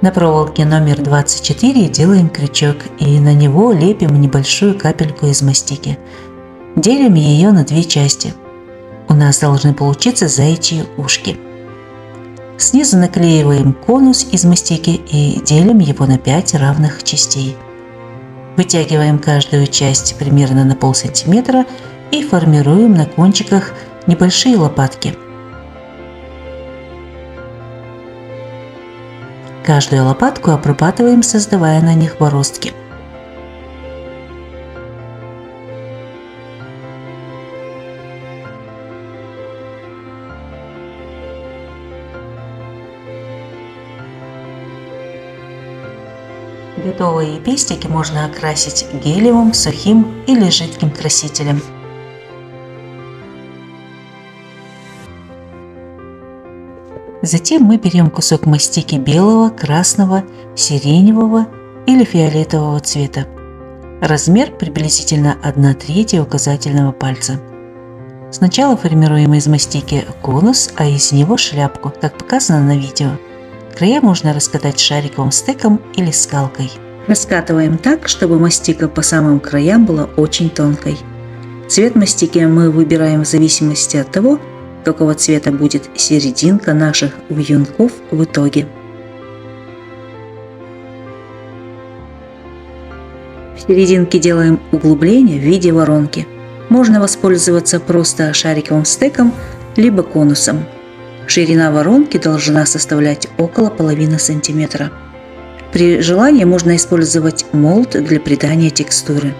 На проволоке номер 24 делаем крючок и на него лепим небольшую капельку из мастики. Делим ее на две части. У нас должны получиться заячьи ушки. Снизу наклеиваем конус из мастики и делим его на 5 равных частей. Вытягиваем каждую часть примерно на полсантиметра и формируем на кончиках небольшие лопатки. Каждую лопатку обрабатываем, создавая на них бороздки. Готовые пестики можно окрасить гелевым, сухим или жидким красителем. Затем мы берем кусок мастики белого, красного, сиреневого или фиолетового цвета. Размер приблизительно 1/3 указательного пальца. Сначала формируем из мастики конус, а из него шляпку, как показано на видео. Края можно раскатать шариковым стеком или скалкой. Раскатываем так, чтобы мастика по самым краям была очень тонкой. Цвет мастики мы выбираем в зависимости от того, какого цвета будет серединка наших вьюнков в итоге. В серединке делаем углубление в виде воронки. Можно воспользоваться просто шариковым стеком, либо конусом. Ширина воронки должна составлять около половины сантиметра. При желании можно использовать молд для придания текстуры.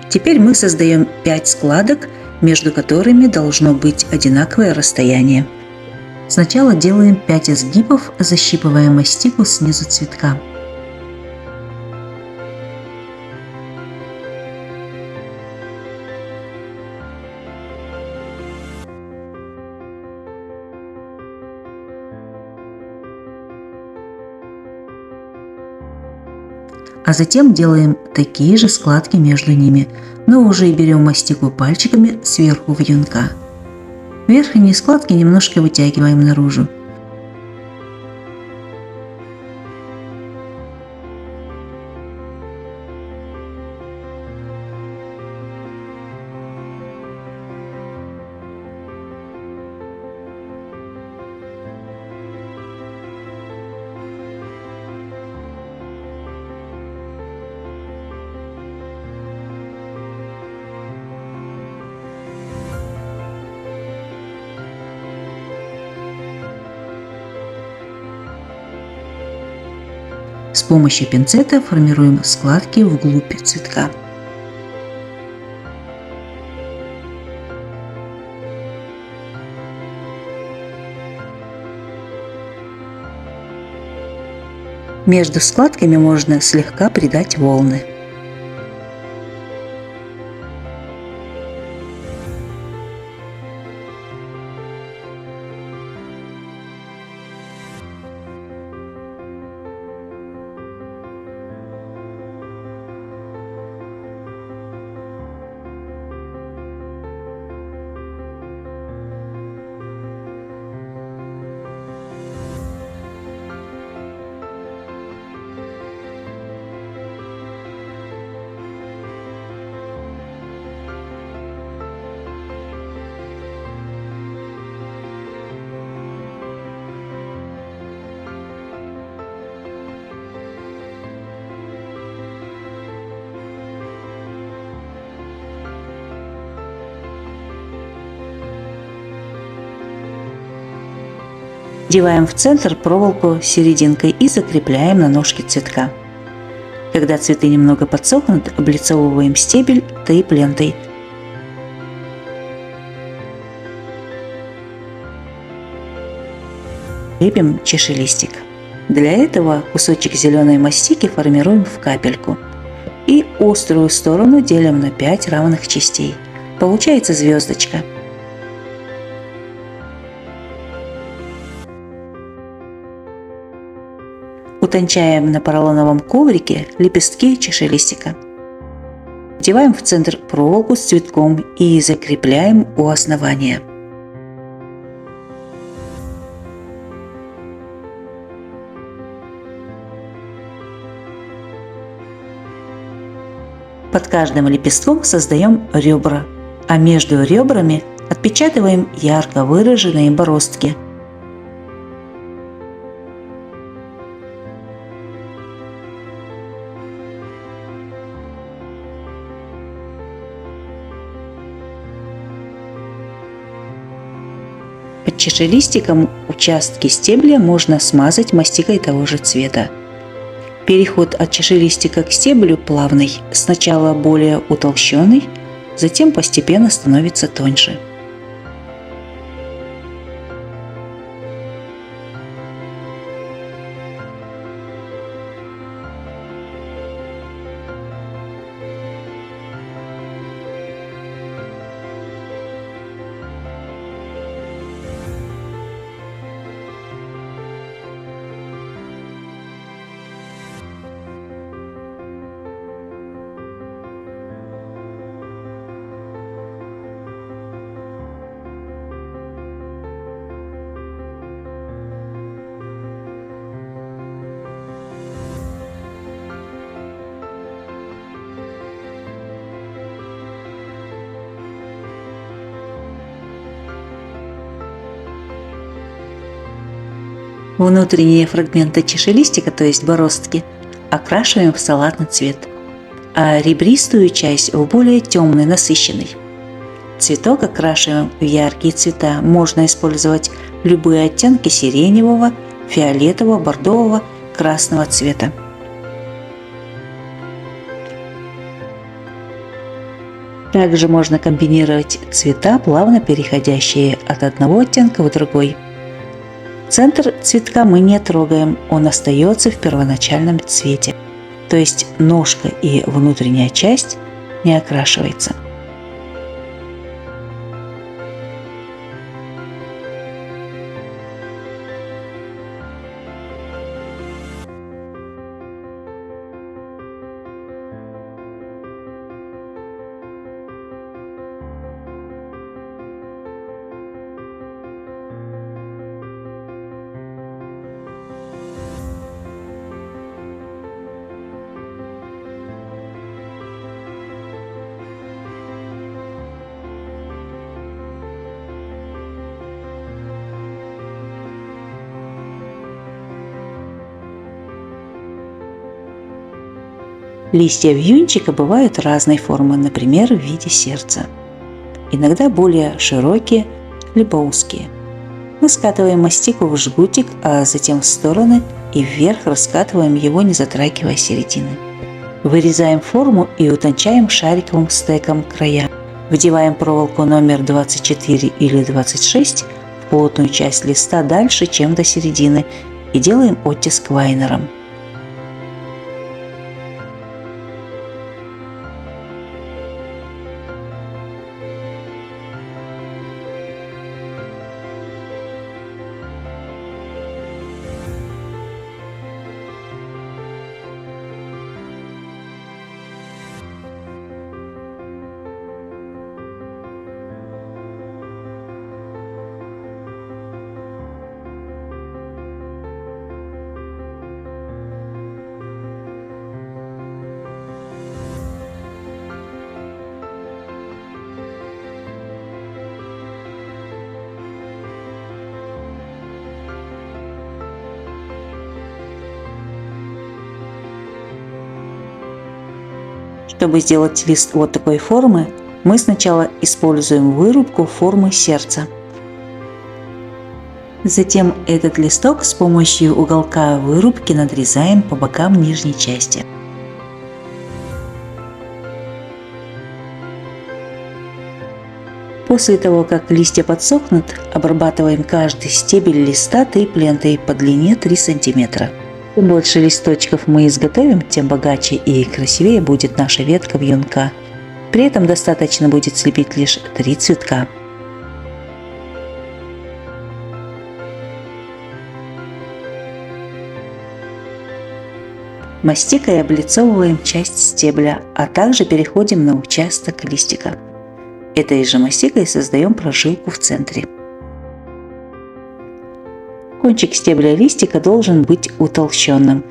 Теперь мы создаем 5 складок, между которыми должно быть одинаковое расстояние. Сначала делаем 5 изгибов, защипывая мастику снизу цветка. А затем делаем такие же складки между ними, но уже и берем мастику пальчиками сверху вьюнка. Верхние складки немножко вытягиваем наружу. С помощью пинцета формируем складки вглубь цветка. Между складками можно слегка придать волны. Вдеваем в центр проволоку серединкой и закрепляем на ножке цветка. Когда цветы немного подсохнут, облицовываем стебель тейп-лентой. Лепим чашелистик. Для этого кусочек зеленой мастики формируем в капельку. И острую сторону делим на 5 равных частей. Получается звездочка. Утончаем на поролоновом коврике лепестки чашелистика. Вдеваем в центр проволоку с цветком и закрепляем у основания. Под каждым лепестком создаем ребра, а между ребрами отпечатываем ярко выраженные бороздки. Под чашелистиком участки стебля можно смазать мастикой того же цвета. Переход от чашелистика к стеблю плавный, сначала более утолщенный, затем постепенно становится тоньше. Внутренние фрагменты чашелистика, то есть бороздки, окрашиваем в салатный цвет, а ребристую часть в более темный, насыщенный. Цветок окрашиваем в яркие цвета. Можно использовать любые оттенки сиреневого, фиолетового, бордового, красного цвета. Также можно комбинировать цвета, плавно переходящие от одного оттенка в другой. Центр цветка мы не трогаем, он остается в первоначальном цвете, то есть ножка и внутренняя часть не окрашивается. Листья вьюнчика бывают разной формы, например, в виде сердца. Иногда более широкие, либо узкие. Мы скатываем мастику в жгутик, а затем в стороны и вверх раскатываем его, не затрагивая середины. Вырезаем форму и утончаем шариковым стеком края. Вдеваем проволоку номер 24 или 26 в плотную часть листа дальше, чем до середины, и делаем оттиск лайнером. Чтобы сделать лист вот такой формы, мы сначала используем вырубку формы сердца. Затем этот листок с помощью уголка вырубки надрезаем по бокам нижней части. После того, как листья подсохнут, обрабатываем каждый стебель листа тейп-лентой по длине 3 см. Чем больше листочков мы изготовим, тем богаче и красивее будет наша ветка вьюнка. При этом достаточно будет слепить лишь 3 цветка. Мастикой облицовываем часть стебля, а также переходим на участок листика. Этой же мастикой создаем прожилку в центре. Кончик стебля листика должен быть утолщенным.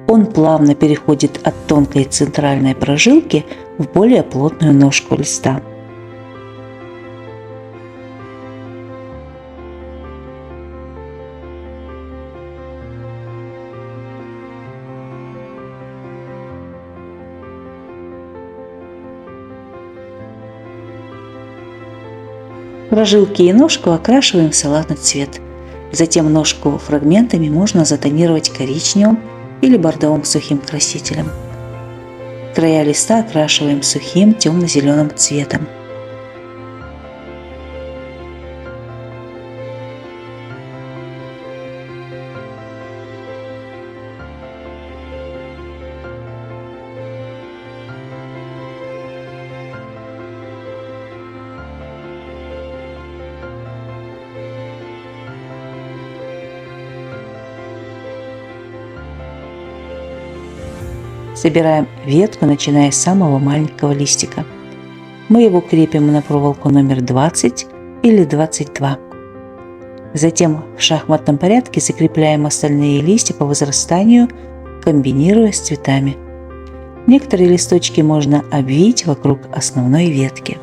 Он плавно переходит от тонкой центральной прожилки в более плотную ножку листа. Прожилки и ножку окрашиваем в салатный цвет. Затем ножку фрагментами можно затонировать коричневым или бордовым сухим красителем. Края листа окрашиваем сухим темно-зеленым цветом. Собираем ветку, начиная с самого маленького листика. Мы его крепим на проволоку номер 20 или 22. Затем в шахматном порядке закрепляем остальные листья по возрастанию, комбинируя с цветами. Некоторые листочки можно обвить вокруг основной ветки.